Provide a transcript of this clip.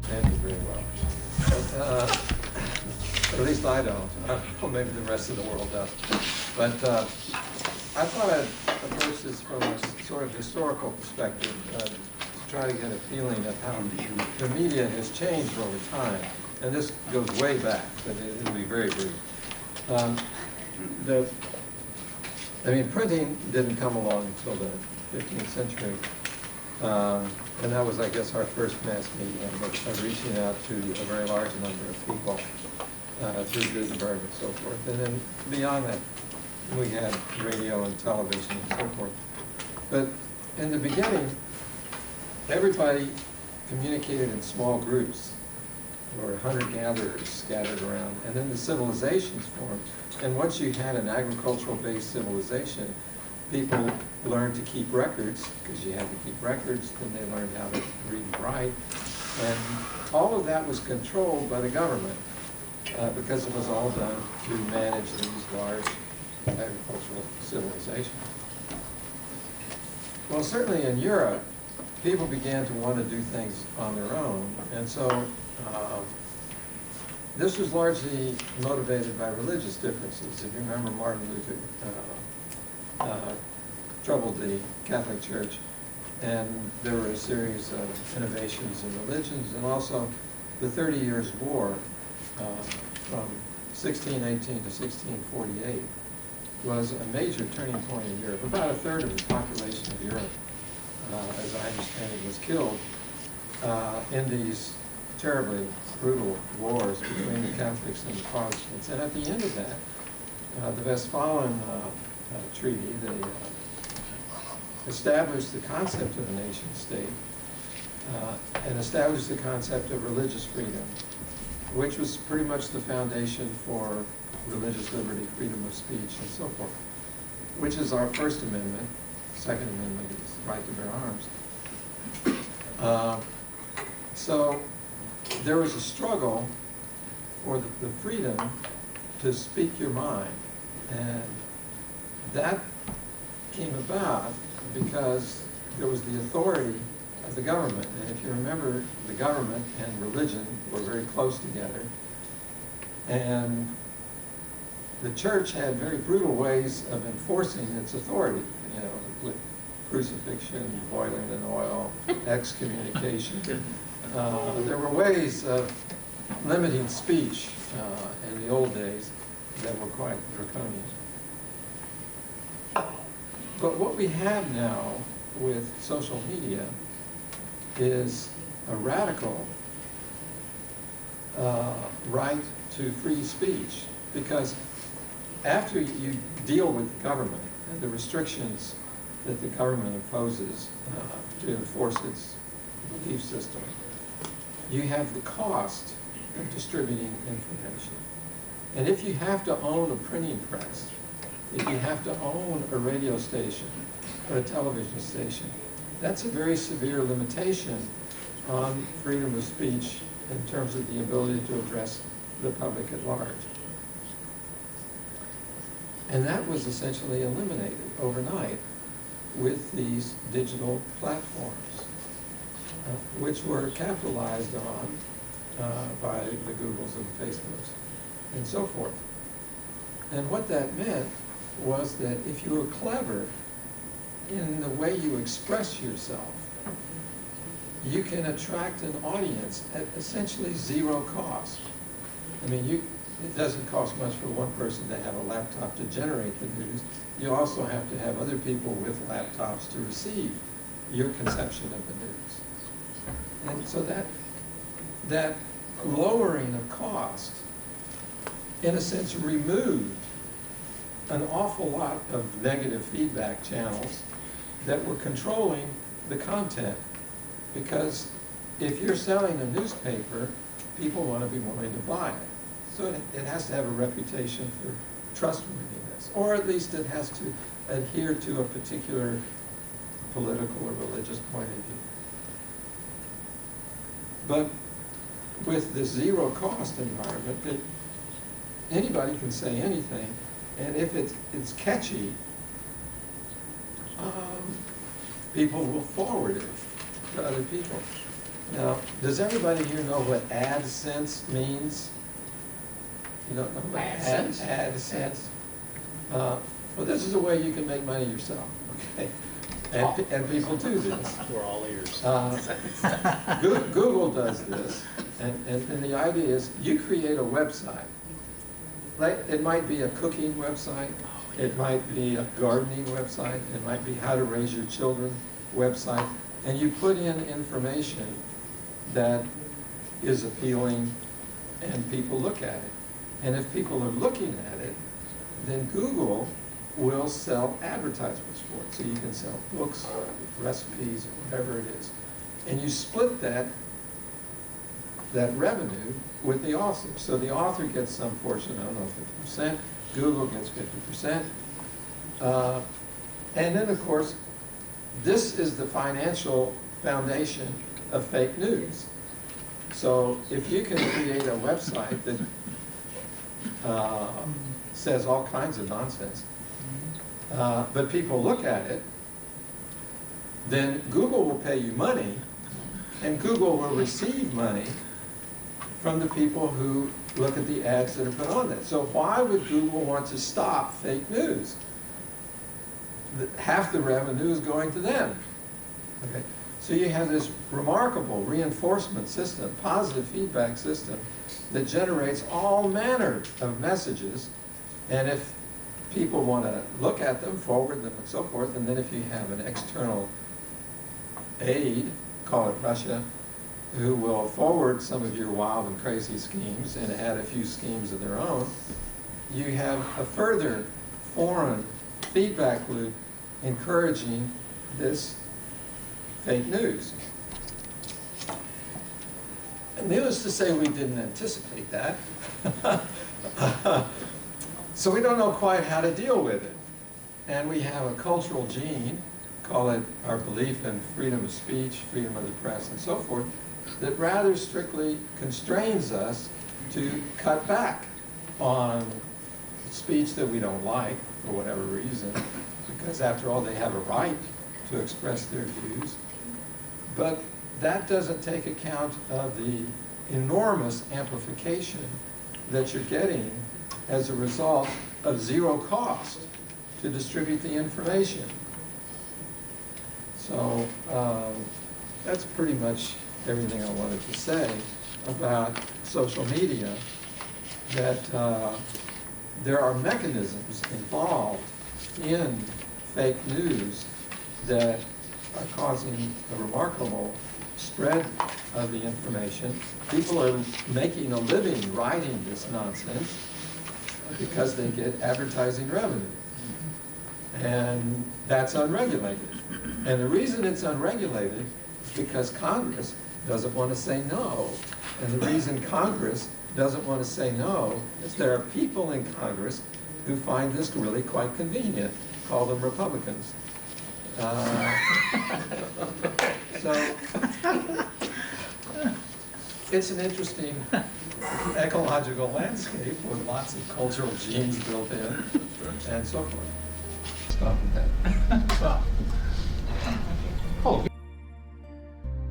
understand it very well. At least I don't. Well, maybe the rest of the world does. But I thought I'd approach this from a sort of historical perspective to try to get a feeling of how the media has changed over time. And this goes way back, but it'll be very brief. Printing didn't come along until the 15th century. And that was, I guess, our first mass media, of reaching out to a very large number of people through Gutenberg and so forth. And then beyond that, we had radio and television and so forth. But in the beginning, everybody communicated in small groups, or hunter-gatherers scattered around, and then the civilizations formed. And once you had an agricultural-based civilization, people learned to keep records, because you had to keep records, then they learned how to read and write. And all of that was controlled by the government, because it was all done to manage these large agricultural civilizations. Well, certainly in Europe, people began to want to do things on their own, and so this was largely motivated by religious differences. If you remember, Martin Luther troubled the Catholic Church, and there were a series of innovations in religions, and also the 30 Years' War from 1618 to 1648 was a major turning point in Europe. About a third of the population of Europe, as I understand it, was killed in these terribly brutal wars between the Catholics and the Protestants. And at the end of that, the Westphalian Treaty, they established the concept of a nation state and established the concept of religious freedom, which was pretty much the foundation for religious liberty, freedom of speech, and so forth, which is our First Amendment. Second Amendment is the right to bear arms. So there was a struggle for the freedom to speak your mind, and that came about because there was the authority of the government. And if you remember, the government and religion were very close together, and the church had very brutal ways of enforcing its authority, you know, with crucifixion, boiling in oil, excommunication. There were ways of limiting speech in the old days that were quite draconian. But what we have now with social media is a radical right to free speech, because after you deal with the government and the restrictions that the government imposes to enforce its belief system, you have the cost of distributing information. And if you have to own a printing press, if you have to own a radio station or a television station, that's a very severe limitation on freedom of speech in terms of the ability to address the public at large. And that was essentially eliminated overnight with these digital platforms, which were capitalized on by the Googles and the Facebooks and so forth. And what that meant was that if you were clever in the way you express yourself, you can attract an audience at essentially zero cost. I mean, it doesn't cost much for one person to have a laptop to generate the news. You also have to have other people with laptops to receive your conception of the news. And so that lowering of cost, in a sense, removed an awful lot of negative feedback channels that were controlling the content. Because if you're selling a newspaper, people want to be willing to buy it. So it has to have a reputation for trustworthiness, or at least it has to adhere to a particular political or religious point of view. But with this zero cost environment, anybody can say anything, and if it's catchy, people will forward it to other people. Now, does everybody here know what AdSense means? You don't know what AdSense? AdSense? Well, this is a way you can make money yourself, okay? And people do this. We're all ears. Google does this, and the idea is you create a website. Like, it might be a cooking website, it might be a gardening website, it might be how to raise your children website, and you put in information that is appealing and people look at it. And if people are looking at it, then Google will sell advertisements for it. So you can sell books, or recipes, or whatever it is. And you split that revenue with the author. So the author gets some portion, I don't know, 50%, Google gets 50%. And then, of course, this is the financial foundation of fake news. So if you can create a website that says all kinds of nonsense, but people look at it, then Google will pay you money, and Google will receive money from the people who look at the ads that are put on it. So why would Google want to stop fake news? Half the revenue is going to them. Okay? So you have this remarkable reinforcement system, positive feedback system, that generates all manner of messages, and if people want to look at them, forward them, and so forth, and then if you have an external aid, call it Russia, who will forward some of your wild and crazy schemes and add a few schemes of their own, you have a further foreign feedback loop encouraging this fake news. And needless to say, we didn't anticipate that. So we don't know quite how to deal with it. And we have a cultural gene, call it our belief in freedom of speech, freedom of the press, and so forth, that rather strictly constrains us to cut back on speech that we don't like for whatever reason, because after all, they have a right to express their views. But that doesn't take account of the enormous amplification that you're getting as a result of zero cost to distribute the information. So that's pretty much everything I wanted to say about social media, that there are mechanisms involved in fake news that are causing a remarkable spread of the information. People are making a living writing this nonsense because they get advertising revenue. And that's unregulated. And the reason it's unregulated is because Congress doesn't want to say no. And the reason Congress doesn't want to say no is there are people in Congress who find this really quite convenient. Call them Republicans. So it's an interesting ecological landscape with lots of cultural genes built in and so forth. Stop with that.